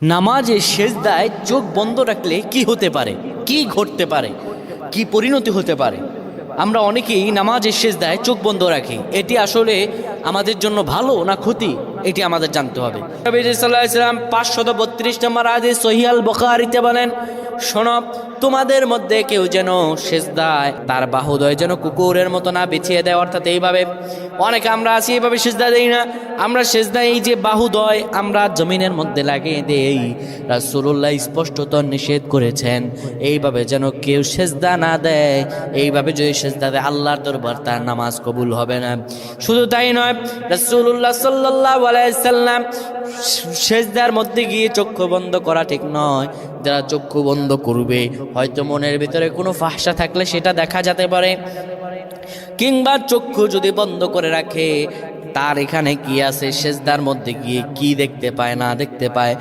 নামাজে সেজদায় চোখ বন্ধ রাখলে কি হতে পারে, কি ঘটতে পারে, কি পরিণতি হতে পারে? আমরা অনেকেই নামাজের সেজদায় চোখ বন্ধ রাখি। এটি আসলে আমাদের জন্য ভালো না ক্ষতি, এটি আমাদের জানতে হবে। নবী সাল্লাল্লাহু আলাইহি ওয়াসাল্লাম 532 নম্বর হাদিস সহিহ আল বুখারীতে বলেন, শোনো, তোমাদের মধ্যে কেউ যেন সেজদায় তার বাহুদয় যেন কুকুরের মতো না বিছিয়ে দেয়। অর্থাৎ এইভাবে অনেকে আমরা আছি, এইভাবে সেজদা দেই না। আমরা সেজদায় এই যে বাহুদয় আমরা জমিনের মধ্যে লাগিয়ে দেই। রাসূলুল্লাহ স্পষ্টত নিষেধ করেছেন এইভাবে যেন কেউ সেজদা না দেয়। এইভাবে যদি সেজদা দেয় আল্লাহর দরবার তার নামাজ কবুল হবে না। শুধু তাই নয়, রাসূলুল্লাহ সাল্লাল্লাহু আলাইহি সাল্লাম সেজদার মধ্যে গিয়ে চক্ষু বন্ধ করা ঠিক নয়। যারা চক্ষু বন্ধ করবে হয়তো মনের ভিতরে কোনো ফাহশা থাকলে সেটা দেখা যেতে পারে, কিংবা চক্ষু যদি বন্ধ করে রাখে তার এখানে কি আছে, সেজদার মধ্যে গিয়ে কি দেখতে পায় না দেখতে পায়।